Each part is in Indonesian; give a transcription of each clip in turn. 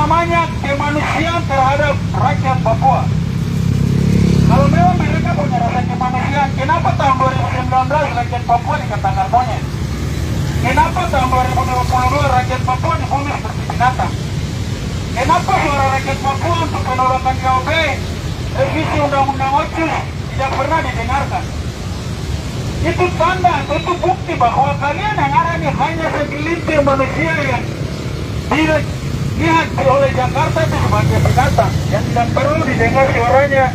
namanya kemanusiaan terhadap rakyat Papua. Kalau memang mereka punya rasa kemanusiaan, kenapa tahun 2019 rakyat Papua dikatakan monyet? Kenapa tahun 2022 rakyat Papua dibunuh seperti binatang? Kenapa suara rakyat Papua untuk penolakan KUB, revisi Undang-Undang Otsus tidak pernah didengarkan? Itu tanda, itu bukti bahwa kalian yang ada ini hanya segelintir manusia yang dilihat oleh Jakarta itu sebagai binatang yang tidak perlu didengar suaranya,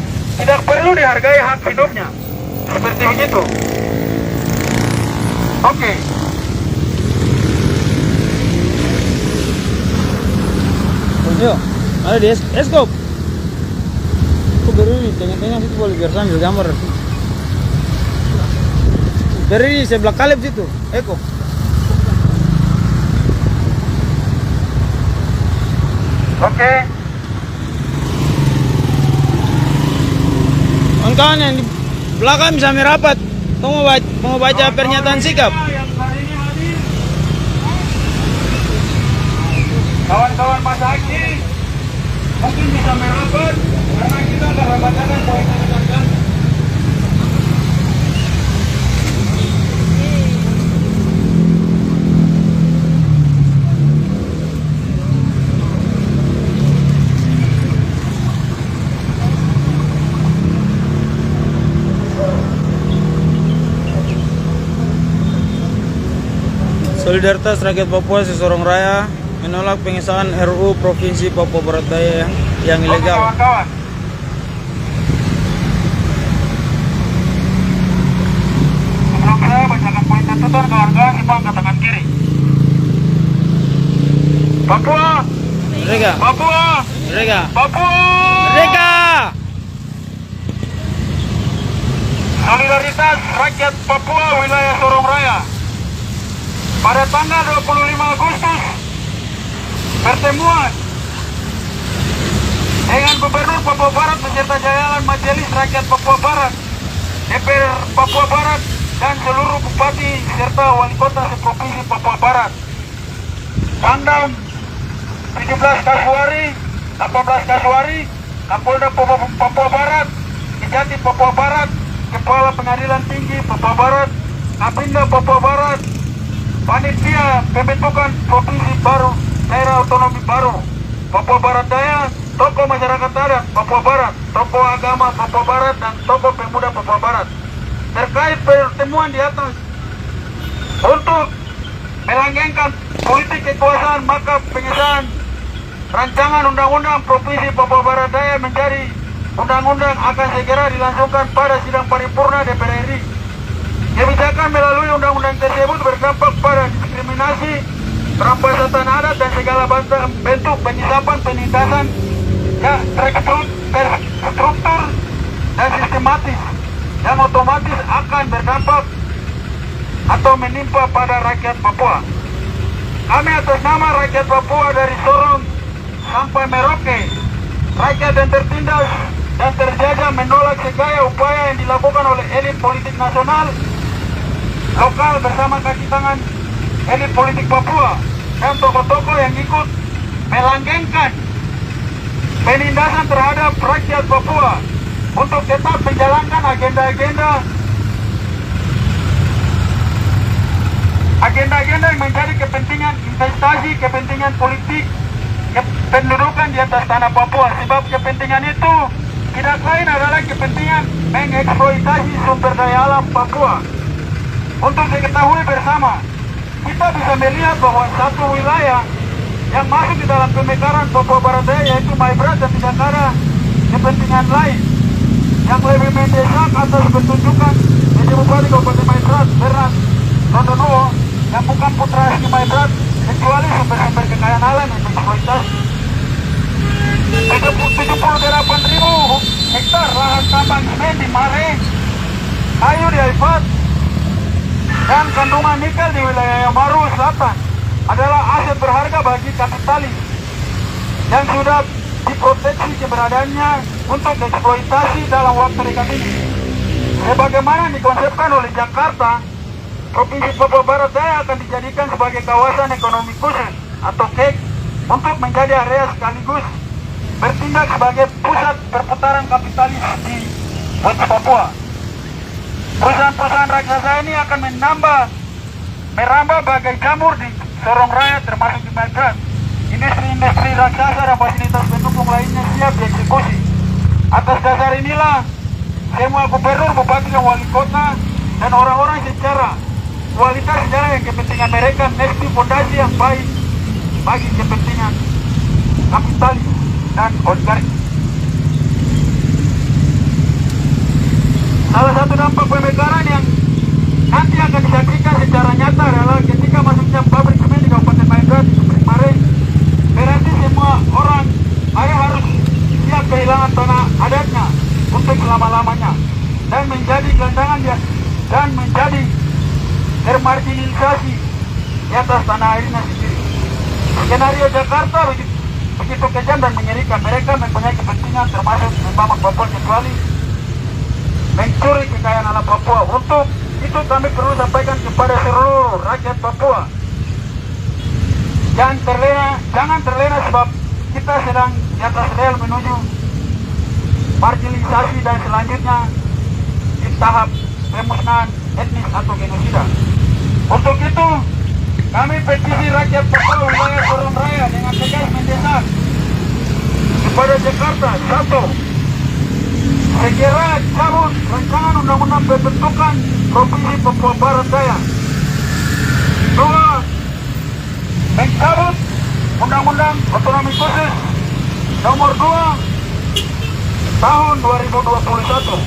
tidak perlu dihargai hak hidupnya. Seperti begitu. Oke. Yo, ada di eskop. Aku berdiri di tengah-tengah situ boleh biar sambil gambar. Berdiri di sebelah Kaleb situ, Eko. Oke. Kawan-kawan yang di belakang bisa merapat. Kamu mau baca pernyataan sikap? Kawan-kawan Mas Aki mungkin bisa merapat karena kita akan membacakan poin-poin. Solidaritas Rakyat Papua Sesorong Raya menolak pengesahan RUU Provinsi Papua Barat Daya yang ilegal. Kawan-kawan. Sebelum saya bacakan poin tuntutan, kawan-kawan simak ke tangan kiri. Papua, Merdeka! Papua, Merdeka! Papua. Merdeka! Solidaritas Rakyat Papua Wilayah Sorong Raya. Pada tanggal 25 Agustus, pertemuan dengan Gubernur Papua Barat beserta jajaran Majelis Rakyat Papua Barat, DPR Papua Barat, dan seluruh bupati serta wali kota seprovinsi Papua Barat. Tanggal 17 Kasuari, 18 Kasuari, Kapolda Papua Barat, Kejati Papua Barat, Kepala Pengadilan Tinggi Papua Barat, Kapinda Papua Barat, Panitia Pembentukan Provinsi Baru Daerah Otonomi Baru Papua Barat Daya, tokoh masyarakat adat Papua Barat, tokoh agama Papua Barat, dan tokoh pemuda Papua Barat terkait pertemuan di atas untuk melanggengkan politik kekuasaan, maka pengesahan rancangan undang-undang Provinsi Papua Barat Daya menjadi undang-undang akan segera dilangsungkan pada sidang paripurna DPR RI. Kebijakan melalui undang-undang tersebut berdampak pada diskriminasi, perampasan adat, dan segala bentuk penyisapan, penindasan yang terstruktur dan sistematis yang otomatis akan berdampak atau menimpa pada rakyat Papua. Kami atas nama rakyat Papua dari Sorong sampai Merauke, rakyat yang tertindas dan terjajah menolak segala upaya yang dilakukan oleh elit politik nasional, lokal bersama kaki tangan elit politik Papua dan tokoh-tokoh yang ikut melanggengkan penindasan terhadap rakyat Papua untuk tetap menjalankan agenda-agenda yang menjadi kepentingan investasi, kepentingan politik, pendudukan di atas tanah Papua. Sebab kepentingan itu tidak lain adalah kepentingan mengeksploitasi sumber daya alam Papua. Untuk diketahui bersama, kita bisa melihat bahwa satu wilayah yang masuk di dalam pemekaran Papua Barat Daya, yaitu Maibrat, dan tidak ada kepentingan lain yang lebih mendesak atas pertunjukan dari Bupati Kabupaten Maibrat, Bernard Rondonuo, yang bukan putra asli Maibrat, kecuali sumber-sumber kekayaan alam yang dieksploitasi. 78.000 hektar lahan tambang semen di Mare, kayu di Aifat, dan kandungan nikel di wilayah Yamaru Selatan adalah aset berharga bagi kapitalis yang sudah diproteksi keberadaannya untuk eksploitasi dalam waktu dekat ini. Sebagaimana dikonsepkan oleh Jakarta, Provinsi Papua Barat Daya akan dijadikan sebagai kawasan ekonomi khusus atau KEK untuk menjadi area sekaligus bertindak sebagai pusat perputaran kapitalis di West Papua. Perusahaan-perusahaan raksasa ini akan merambah bagai jamur di Sorong Raya, termasuk di Melbourne. Industri-industri raksasa dan fasilitas pendukung lainnya siap dieksekusi. Atas dasar inilah semua gubernur, bupati, dan wali kota dan orang-orang secara kualitas sejarah yang kepentingan mereka mesti fondasi yang baik bagi kepentingan kapitalis dan oligarki. Salah satu dampak pemekaran yang nanti akan disaksikan secara nyata adalah ketika masuknya pabrik semen di Kabupaten Maibrat kemarin, berarti semua orang harus siap kehilangan tanah adatnya untuk selama-lamanya dan menjadi gelandangan dan menjadi termarginalisasi di atas tanah airnya sendiri. Skenario Jakarta begitu kejam dan mengerikan. Mereka mempunyai kepentingan termasuk membangun Papua kecuali mencuri kekayaan alam Papua. Untuk itu kami perlu sampaikan kepada seluruh rakyat Papua, jangan terlena sebab kita sedang di atas rel menuju marginalisasi dan selanjutnya di tahap pemusnahan etnis atau genosida. Untuk itu kami petisi rakyat Papua wilayah Sorong Raya dengan tegas mendesak kepada Jakarta, satu, segera cabut rancangan undang-undang pembentukan Provinsi Papua Barat Daya. Dua, mencabut undang-undang otonomi khusus nomor 2 tahun 2021.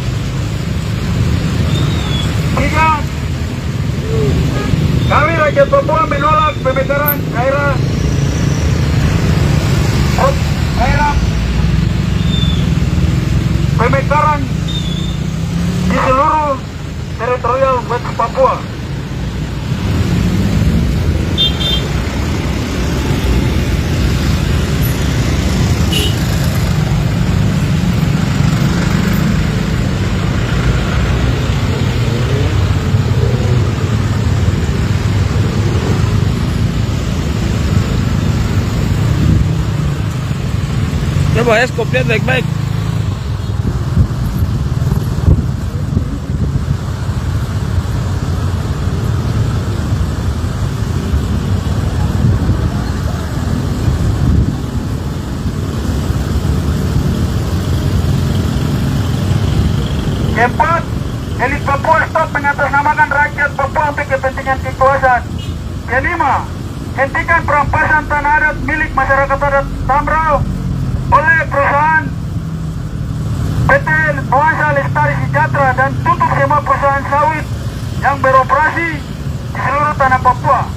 Tiga, kami rakyat Papua menolak pemekaran daerah pemekaran di seluruh teritorial West Papua. Coba es kopiat baik-baik. Keempat, elit Papua stop mengatasnamakan rakyat Papua untuk kepentingan kekuasaan. Kelima, hentikan perampasan tanah adat milik masyarakat adat Tambrau oleh perusahaan PT Nuansa Lestari Sejahtera dan tutup semua perusahaan sawit yang beroperasi di seluruh tanah Papua.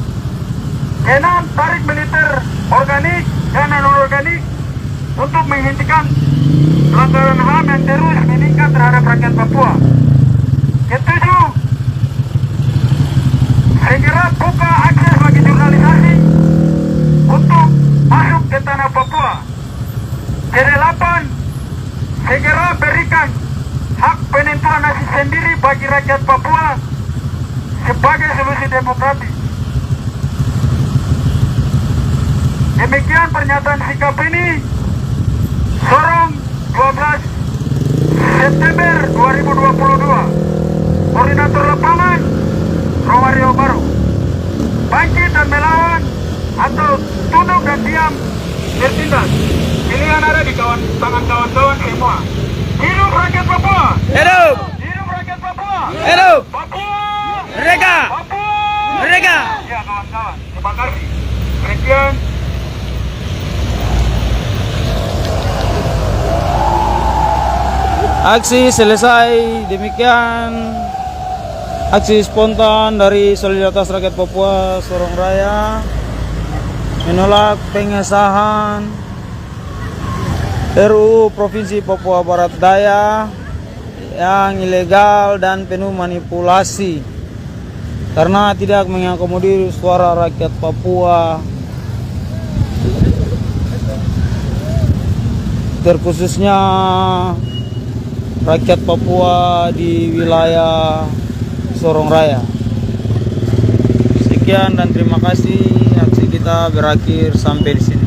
Keenam, tarik militer organik dan non-organik untuk menghentikan pelanggaran HAM yang terus meningkat terhadap rakyat Papua. Ketujuh, segera buka akses bagi jurnalisasi untuk masuk ke tanah Papua. Kedelapan, segera berikan hak penentuan nasib sendiri bagi rakyat Papua sebagai solusi demokratis. Demikian pernyataan sikap ini, Sorong 12 September 2022. Koordinator lapangan Romario Baru. Bangkit dan melawan atau tunduk dan diam bertindak. Pilihan ada di tangan kawan-kawan semua. Hidup rakyat Papua. Hidup. Hidup rakyat Papua. Hidup. Papua. Merdeka. Papua. Merdeka. Ya kawan-kawan, terima kasih. Sekian. Aksi selesai. Demikian aksi spontan dari Solidaritas Rakyat Papua Sorong Raya menolak pengesahan RUU Provinsi Papua Barat Daya yang ilegal dan penuh manipulasi karena tidak mengakomodir suara rakyat Papua, terkhususnya rakyat Papua di wilayah Sorong Raya. Sekian dan terima kasih. Aksi kita berakhir sampai di sini.